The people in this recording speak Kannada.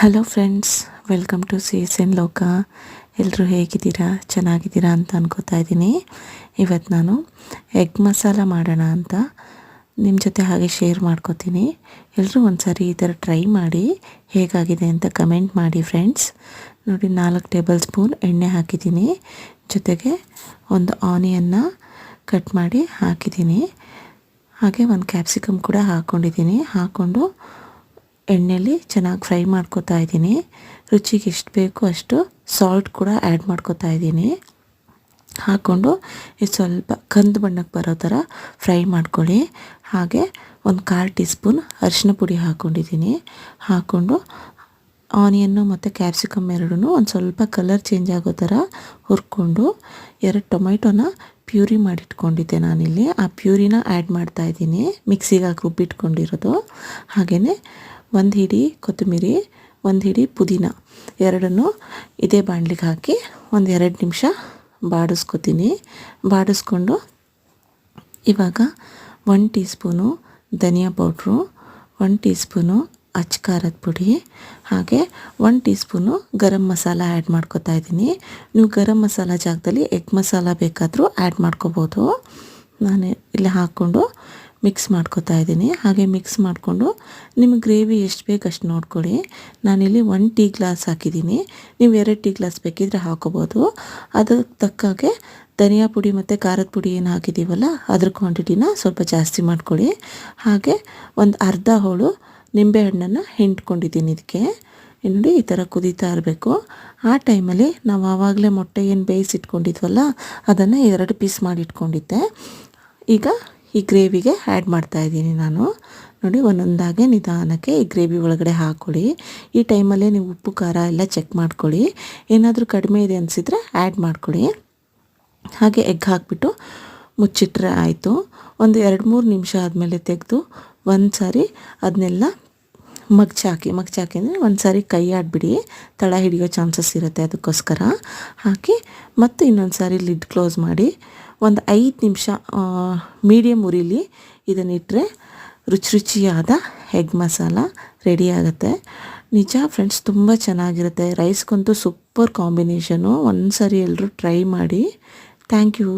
Hello friends, welcome to C S N ಲೋಕ. ಎಲ್ಲರೂ ಹೇಗಿದ್ದೀರಾ? ಚೆನ್ನಾಗಿದ್ದೀರಾ ಅಂತ ಅನ್ಕೋತಾ ಇದ್ದೀನಿ. ಇವತ್ತು ನಾನು ಎಗ್ ಮಸಾಲ ಮಾಡೋಣ ಅಂತ ನಿಮ್ಮ ಜೊತೆ ಹಾಗೆ ಶೇರ್ ಮಾಡ್ಕೋತೀನಿ. ಎಲ್ಲರೂ ಒಂದು ಸಾರಿ ಈ ಥರ ಟ್ರೈ ಮಾಡಿ ಹೇಗಾಗಿದೆ ಅಂತ ಕಮೆಂಟ್ ಮಾಡಿ ಫ್ರೆಂಡ್ಸ್. ನೋಡಿ, 4 ಟೇಬಲ್ ಸ್ಪೂನ್ ಎಣ್ಣೆ ಹಾಕಿದ್ದೀನಿ. ಜೊತೆಗೆ ಒಂದು ಆನಿಯನ್ನ ಕಟ್ ಮಾಡಿ ಹಾಕಿದ್ದೀನಿ. ಹಾಗೆ ಒಂದು ಕ್ಯಾಪ್ಸಿಕಮ್ ಕೂಡ ಹಾಕ್ಕೊಂಡಿದ್ದೀನಿ. ಹಾಕ್ಕೊಂಡು ಎಣ್ಣೆಯಲ್ಲಿ ಚೆನ್ನಾಗಿ ಫ್ರೈ ಮಾಡ್ಕೊತಾ ಇದ್ದೀನಿ. ರುಚಿಗೆ ಎಷ್ಟು ಬೇಕೋ ಅಷ್ಟು ಸಾಲ್ಟ್ ಕೂಡ ಆ್ಯಡ್ ಮಾಡ್ಕೊತಾ ಇದ್ದೀನಿ. ಹಾಕ್ಕೊಂಡು ಇದು ಸ್ವಲ್ಪ ಕಂದು ಬಣ್ಣಕ್ಕೆ ಬರೋ ಥರ ಫ್ರೈ ಮಾಡ್ಕೊಳ್ಳಿ. ಹಾಗೆ ಒಂದು 1/4 ಟೀ ಸ್ಪೂನ್ ಅರಿಶಿನ ಪುಡಿ ಹಾಕ್ಕೊಂಡಿದ್ದೀನಿ. ಹಾಕ್ಕೊಂಡು ಆನಿಯನ್ನು ಮತ್ತು ಕ್ಯಾಪ್ಸಿಕಮ್ ಎರಡೂ ಒಂದು ಸ್ವಲ್ಪ ಕಲರ್ ಚೇಂಜ್ ಆಗೋ ಥರ ಹುರ್ಕೊಂಡು 2 ಟೊಮೆಟೊನ ಪ್ಯೂರಿ ಮಾಡಿಟ್ಕೊಂಡಿದ್ದೆ ನಾನಿಲ್ಲಿ. ಆ ಪ್ಯೂರಿನ ಆ್ಯಡ್ ಮಾಡ್ತಾಯಿದ್ದೀನಿ, ಮಿಕ್ಸಿಗೆ ಹಾಕಿ ರುಬ್ಬಿಟ್ಕೊಂಡಿರೋದು. ಹಾಗೆಯೇ 1 ಹಿಡಿ ಕೊತ್ತಂಬರಿ, 1 ಹಿಡಿ ಪುದೀನ ಎರಡನ್ನೂ ಇದೇ ಬಾಣಲಿಗೆ ಹಾಕಿ ಒಂದು 2 ನಿಮಿಷ ಬಾಡಿಸ್ಕೊತೀನಿ. ಬಾಡಿಸ್ಕೊಂಡು ಇವಾಗ 1 ಟೀ ಸ್ಪೂನು ಧನಿಯಾ ಪೌಡ್ರು, 1 ಟೀ ಸ್ಪೂನು ಅಚ್ಚ ಖಾರದ ಪುಡಿ, ಹಾಗೆ 1 tea spoon garam masala add ಮಾಡ್ಕೊತಾ ಇದ್ದೀನಿ. ನೀವು ಗರಂ ಮಸಾಲ ಜಾಗದಲ್ಲಿ ಎಗ್ ಮಸಾಲ ಬೇಕಾದರೂ ಆ್ಯಡ್ ಮಾಡ್ಕೋಬೋದು. ನಾನು ಇಲ್ಲಿ ಹಾಕ್ಕೊಂಡು ಮಿಕ್ಸ್ ಮಾಡ್ಕೊತಾ ಇದ್ದೀನಿ. ಹಾಗೆ ಮಿಕ್ಸ್ ಮಾಡಿಕೊಂಡು ನಿಮಗೆ ಗ್ರೇವಿ ಎಷ್ಟು ಬೇಕು ಅಷ್ಟು ನೋಡ್ಕೊಳ್ಳಿ. ನಾನಿಲ್ಲಿ 1 ಟೀ ಗ್ಲಾಸ್ ಹಾಕಿದ್ದೀನಿ. ನೀವು 2 ಟೀ ಗ್ಲಾಸ್ ಬೇಕಿದ್ರೆ ಹಾಕೋಬೋದು. ಅದಕ್ಕೆ ತಕ್ಕಾಗೆ ಧನಿಯಾ ಪುಡಿ ಮತ್ತು ಖಾರದ ಪುಡಿ ಏನು ಹಾಕಿದ್ದೀವಲ್ಲ ಅದ್ರ ಕ್ವಾಂಟಿಟಿನ ಸ್ವಲ್ಪ ಜಾಸ್ತಿ ಮಾಡ್ಕೊಳ್ಳಿ. ಹಾಗೆ ಒಂದು ಅರ್ಧ ಹೋಳು ನಿಂಬೆಹಣ್ಣನ್ನು ಹಿಂಡ್ಕೊಂಡಿದ್ದೀನಿ ಇದಕ್ಕೆ. ನೋಡಿ, ಈ ಥರ ಕುದೀತಾ ಇರಬೇಕು. ಆ ಟೈಮಲ್ಲಿ ನಾವು ಆವಾಗಲೇ ಮೊಟ್ಟೆ ಏನು ಬೇಯಿಸಿಟ್ಕೊಂಡಿದ್ವಲ್ಲ ಅದನ್ನು 2 ಪೀಸ್ ಮಾಡಿ ಇಟ್ಕೊಂಡಿದ್ದೆ. ಈಗ ಈ ಗ್ರೇವಿಗೆ ಆ್ಯಡ್ ಮಾಡ್ತಾಯಿದ್ದೀನಿ ನಾನು. ನೋಡಿ, ಒಂದೊಂದಾಗೆ ನಿಧಾನಕ್ಕೆ ಈ ಗ್ರೇವಿ ಒಳಗಡೆ ಹಾಕ್ಕೊಳ್ಳಿ. ಈ ಟೈಮಲ್ಲೇ ನೀವು ಉಪ್ಪು ಖಾರ ಎಲ್ಲ ಚೆಕ್ ಮಾಡ್ಕೊಳ್ಳಿ. ಏನಾದರೂ ಕಡಿಮೆ ಇದೆ ಅನಿಸಿದರೆ ಆ್ಯಡ್ ಮಾಡ್ಕೊಳ್ಳಿ. ಹಾಗೆ ಎಗ್ ಹಾಕಿಬಿಟ್ಟು ಮುಚ್ಚಿಟ್ರೆ ಆಯಿತು. ಒಂದು 2-3 ನಿಮಿಷ ಆದಮೇಲೆ ತೆಗೆದು ಒಂದು ಸಾರಿ ಅದನ್ನೆಲ್ಲ ಮಗ್ಚಾಕಿ ಅಂದರೆ ಒಂದು ಸಾರಿ ಕೈ ಆಡಿಬಿಡಿ, ತಳ ಹಿಡಿಯೋ ಚಾನ್ಸಸ್ ಇರುತ್ತೆ. ಅದಕ್ಕೋಸ್ಕರ ಹಾಕಿ ಮತ್ತು ಇನ್ನೊಂದು ಸಾರಿ ಲಿಡ್ ಕ್ಲೋಸ್ ಮಾಡಿ ಒಂದು 5 ನಿಮಿಷ ಮೀಡಿಯಮ್ ಉರಿಲಿ ಇದನ್ನಿಟ್ಟರೆ ರುಚಿಯಾದ ಎಗ್ ಮಸಾಲ ರೆಡಿ ಆಗುತ್ತೆ. ನಿಜ ಫ್ರೆಂಡ್ಸ್, ತುಂಬ ಚೆನ್ನಾಗಿರುತ್ತೆ. ರೈಸ್ಗಂತೂ ಸೂಪರ್ ಕಾಂಬಿನೇಷನು. ಒಂದು ಸಾರಿ ಎಲ್ಲರೂ ಟ್ರೈ ಮಾಡಿ. Thank you.